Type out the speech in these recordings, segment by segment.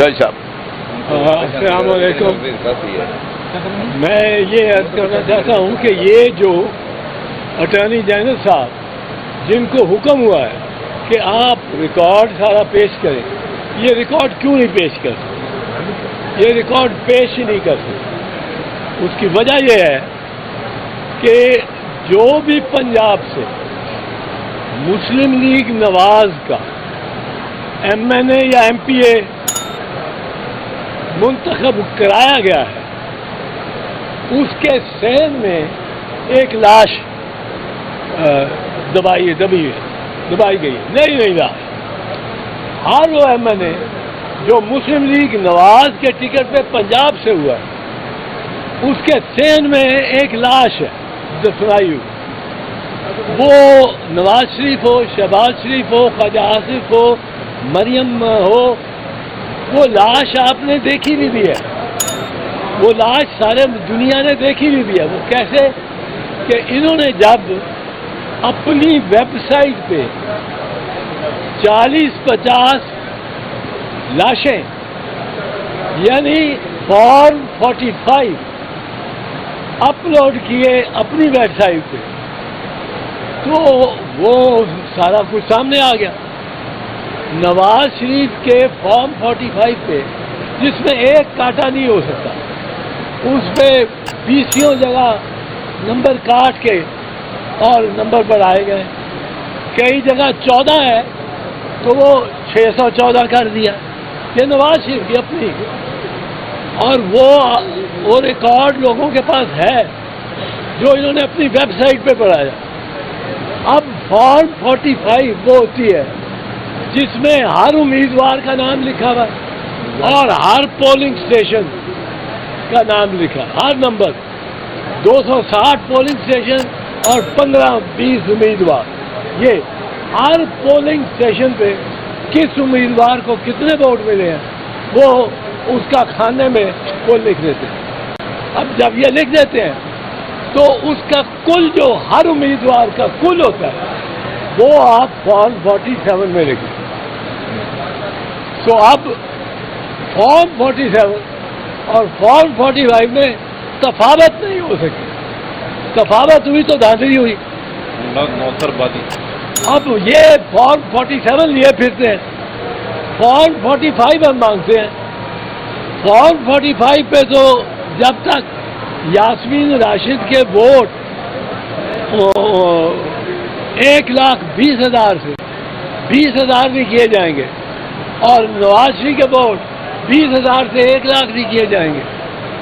عبداللہ صاحب. السلام علیکم. میں یہ عرض کرنا چاہتا ہوں کہ یہ جو اٹارنی جنرل صاحب جن کو حکم ہوا ہے کہ آپ ریکارڈ سارا پیش کریں، یہ ریکارڈ کیوں نہیں پیش کرتے؟ یہ ریکارڈ پیش ہی نہیں کرتے. اس کی وجہ یہ ہے کہ جو بھی پنجاب سے مسلم لیگ نواز کا ایم این اے یا ایم پی اے منتخب کرایا گیا ہے، اس کے صحن میں ایک لاش دبائی گئی ہے، نئی لاش. ہر وہ ایم این اے جو مسلم لیگ نواز کے ٹکٹ پہ پنجاب سے ہوا ہے، اس کے صحن میں ایک لاش ہے دفنائی ہوئی. وہ نواز شریف ہو، شہباز شریف ہو، خواجہ آصف ہو، مریم ہو، وہ لاش آپ نے دیکھی بھی ہے. وہ لاش سارے دنیا نے دیکھی بھی ہے. وہ کیسے کہ انہوں نے جب اپنی ویب سائٹ پہ 40-50 لاشیں یعنی فارم 45 اپلوڈ کیے اپنی ویب سائٹ پہ، تو وہ سارا کچھ سامنے آ گیا. نواز شریف کے فارم 45 پہ جس میں ایک کاٹا نہیں ہو سکتا، اس پہ 20 جگہ نمبر کاٹ کے اور نمبر بڑھائے گئے. کئی جگہ 14 ہے تو وہ 614 کر دیا. یہ نواز شریف کی اپنی، اور وہ ریکارڈ لوگوں کے پاس ہے جو انہوں نے اپنی ویب سائٹ پہ بڑھایا. اب فارم 45 وہ ہوتی ہے جس میں ہر امیدوار کا نام لکھا ہوا ہے اور ہر پولنگ اسٹیشن کا نام لکھا، ہر نمبر 260 پولنگ اسٹیشن اور 15-20 امیدوار. یہ ہر پولنگ اسٹیشن پہ کس امیدوار کو کتنے ووٹ ملے ہیں وہ اس کا کھانے میں وہ لکھ دیتے ہیں. اب جب یہ لکھ دیتے ہیں تو اس کا کل جو ہر امیدوار کا کل ہوتا ہے وہ آپ فارم 47 میں لکھیں. سو اب فارم 47 اور فارم 45 میں تفاوت نہیں ہو سکی. تفاوت ہوئی تو دھاندلی ہوئی. اب یہ فارم 47 لیے پھرتے ہیں، فارم 45 ہم مانگتے ہیں. فارم 45 پہ تو جب تک یاسمین راشد کے ووٹ 1,20,000 سے 20,000 بھی کیے جائیں گے اور نواز شریف کے ووٹ 20,000 سے 1,00,000 بھی کیے جائیں گے،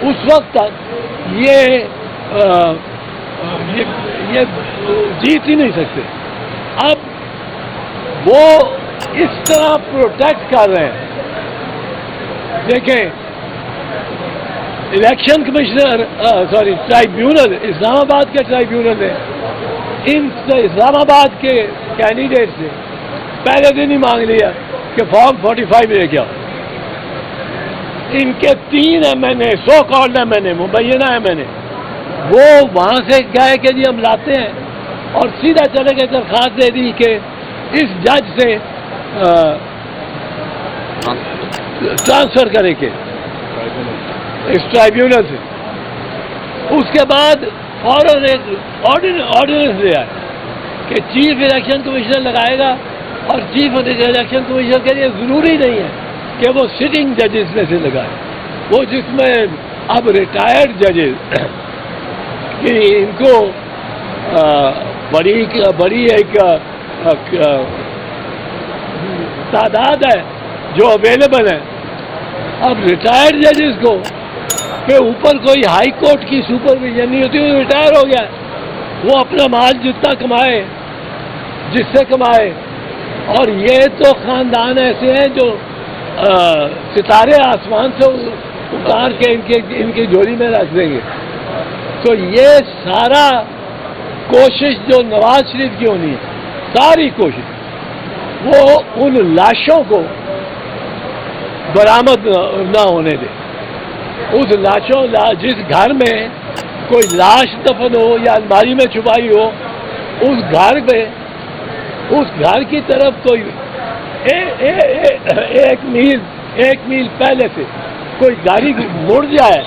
اس وقت تک یہ جیت ہی نہیں سکتے. اب وہ اس طرح پروٹیکٹ کر رہے ہیں. دیکھیں الیکشن کمشنر ٹرائیبیونل، اسلام آباد کے ٹرائیبیونل نے ان اسلام آباد کے کینڈیڈیٹ سے پہلے دن ہی مانگ لیا کہ فارم 45 لے کے آؤ. ان کے 3 ایم این اے، سو کالڈ ایم این اے، مبینہ ایم این اے، وہ وہاں سے گئے کہ جی ہم لاتے ہیں، اور سیدھا چلے گئے درخواست دے دی کہ اس جج سے ٹرانسفر کرے کے اس ٹرائیبیونل سے. اس کے بعد فوراً ایک آرڈیننس لے آئے کہ چیف الیکشن کمشنر لگائے گا، اور چیف الیکشن کمشنر کے لیے ضروری نہیں ہے کہ وہ سٹنگ ججز میں سے لگائے، وہ جس میں اب ریٹائرڈ ججز ان کو بڑی ایک تعداد ہے جو اویلیبل ہے. اب ریٹائرڈ ججز کو پہ اوپر کوئی ہائی کورٹ کی سپرویژن نہیں ہوتی. وہ ریٹائر ہو گیا، وہ اپنا مال جتنا کمائے جس سے کمائے. اور یہ تو خاندان ایسے ہیں جو ستارے آسمان سے اتار کے ان کی جھولی میں رکھ دیں گے. تو یہ سارا کوشش جو نواز شریف کی ہونی ہے، ساری کوشش وہ ان لاشوں کو برآمد نہ ہونے دے. اس جس گھر میں کوئی لاش دفن ہو یا الماری میں چھپائی ہو، اس گھر کی طرف کوئی ایک میل 1 میل پہلے سے کوئی گاڑی مڑ جائے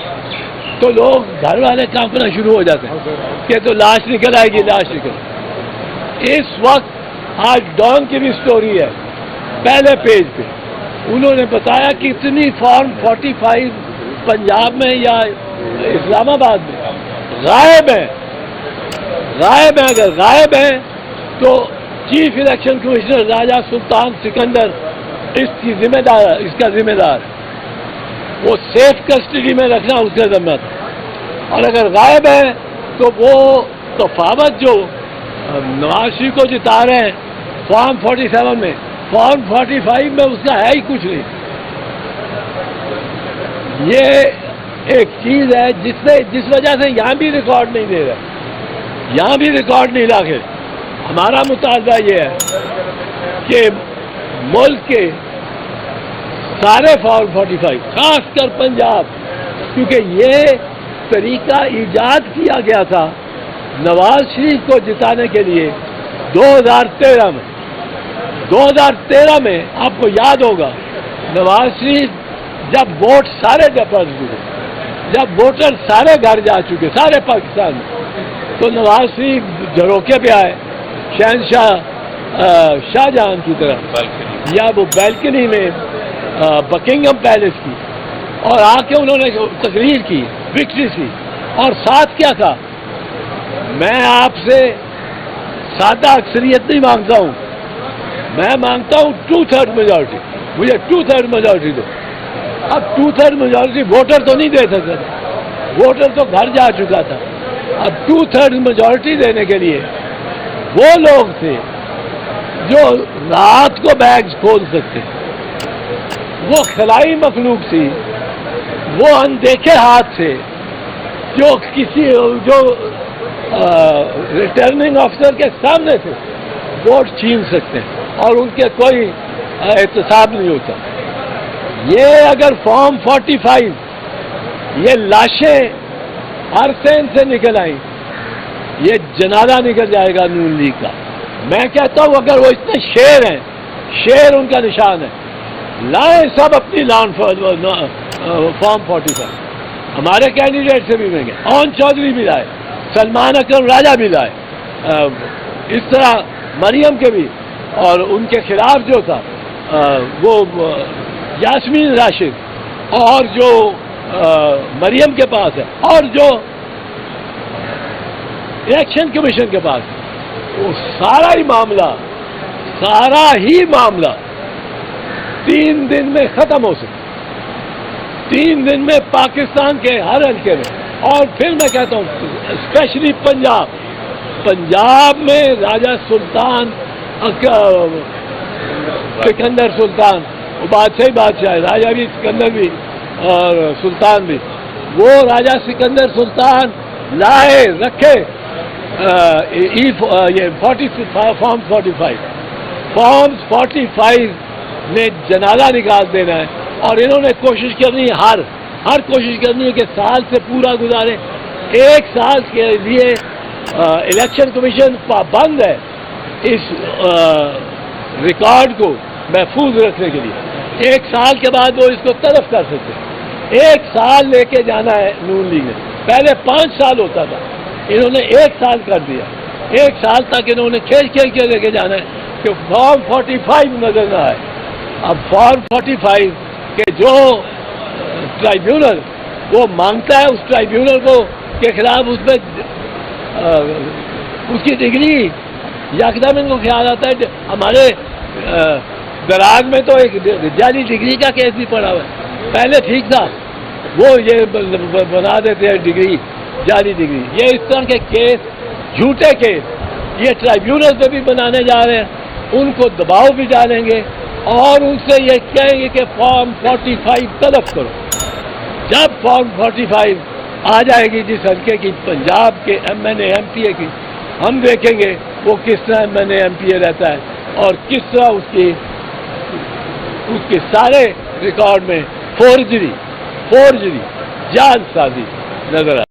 تو لوگ گھر والے کانپنا شروع ہو جاتے ہیں کہ تو لاش نکل آئے گی، لاش نکل۔ اس وقت آج ڈان کی بھی سٹوری ہے، پہلے پیج پہ انہوں نے بتایا کہ اتنی فارم 45 پنجاب میں یا اسلام آباد میں غائب ہیں۔ اگر غائب ہیں تو چیف الیکشن کمشنر راجہ سلطان سکندر اس کا ذمہ دار ہے، وہ سیف کسٹڈی میں رکھنا اس کا ذمہ تھا۔ اور اگر غائب ہے تو وہ تفاوت جو نواز شریف کو جتا رہے ہیں فارم 47 میں، فارم 45 میں اس کا ہے ہی کچھ نہیں۔ یہ ایک چیز ہے جس وجہ سے یہاں بھی ریکارڈ نہیں دے رہے، یہاں بھی ریکارڈ نہیں لاکھے۔ ہمارا مطالبہ یہ ہے کہ ملک کے سارے فارم 45 خاص کر پنجاب، کیونکہ یہ طریقہ ایجاد کیا گیا تھا نواز شریف کو جتانے کے لیے 2013 میں آپ کو یاد ہوگا نواز شریف جب ووٹ سارے جب ووٹر سارے گھر جا چکے سارے پاکستان میں، تو نواز شریف جھروکے پہ آئے شاہ جہاں کی طرح یا وہ بیلکنی میں بکنگم پیلس کی، اور آ کے انہوں نے تقریر کی وکٹری کی، اور ساتھ کیا تھا، میں آپ سے سادہ اکثریت نہیں مانگتا ہوں، میں مانگتا ہوں 2/3 میجورٹی، مجھے 2/3 میجورٹی دو۔ اب 2/3 میجورٹی ووٹر تو نہیں دے سکتا، ووٹر تو گھر جا چکا تھا۔ اب 2/3 میجورٹی دینے کے لیے وہ لوگ تھے جو رات کو بیگز کھول سکتے، وہ خلائی مخلوق تھی، وہ اندیکھے ہاتھ سے جو ریٹرننگ آفیسر کے سامنے سے ووٹ چھین سکتے ہیں اور ان کے کوئی احتساب نہیں ہوتا۔ یہ اگر فارم 45 یہ لاشیں ہر سین سے نکل آئیں، یہ جنازہ نکل جائے گا نون لیگ کا۔ میں کہتا ہوں اگر وہ اتنے شیر ہیں، شیر ان کا نشان ہے، لائیں سب اپنی فارم 45۔ ہمارے کینڈیڈیٹ سے بھی ملیں، اون چودھری بھی لائے، سلمان اکرم راجہ بھی لائے، اس طرح مریم کے بھی، اور ان کے خلاف جو تھا وہ یاسمین راشد، اور جو مریم کے پاس ہے، اور جو الیکشن کمیشن کے پاس ہے، وہ سارا ہی معاملہ 3 دن میں ختم ہو سکتا، 3 دن میں پاکستان کے ہر حلقے میں۔ اور پھر میں کہتا ہوں اسپیشلی پنجاب میں راجہ سلطان سکندر سلطان، وہ بادشاہ راجہ بھی سکندر بھی اور سلطان بھی، وہ راجہ سکندر سلطان لائے رکھے یہ فارم 45 نے جنازہ نکال دینا ہے، اور انہوں نے کوشش کرنی ہے ہر کوشش کرنی ہے کہ سال سے پورا گزارے۔ 1 سال کے لیے الیکشن کمیشن پابند ہے اس ریکارڈ کو محفوظ رکھنے کے لیے۔ 1 سال کے بعد وہ اس کو طرف کر سکتے ہیں۔ 1 سال لے کے جانا ہے نون لیگ نے، پہلے 5 سال ہوتا تھا، انہوں نے 1 سال کر دیا۔ 1 سال تک انہوں نے کھیل کے لے کے جانا ہے کہ فارم 45 نظر نہ آئے۔ اب فارم 45 کے جو ٹرائیبیونل وہ مانگتا ہے، اس ٹرائیبیونل کو کے خلاف اس میں اس کی ڈگری یکدم ان کو خیال آتا ہے۔ ہمارے دراز میں تو ایک جعلی ڈگری کا کیس بھی پڑا ہوا ہے، پہلے ٹھیک تھا، وہ یہ بنا دیتے ہیں ڈگری، جعلی ڈگری۔ یہ اس طرح کے کیس، جھوٹے کیس، یہ ٹرائیبیونل پہ بھی بنانے جا رہے ہیں، ان کو دباؤ بھی ڈالیں گے، اور ان سے یہ کہیں گے کہ فارم 45 طلب کرو۔ جب فارم 45 آ جائے گی جس حلقے کی، پنجاب کے MNA MPA کی، ہم دیکھیں گے وہ کس طرح MNA MPA رہتا ہے، اور کس طرح اس کے سارے ریکارڈ میں فورجری جعل سازی نظر آئے۔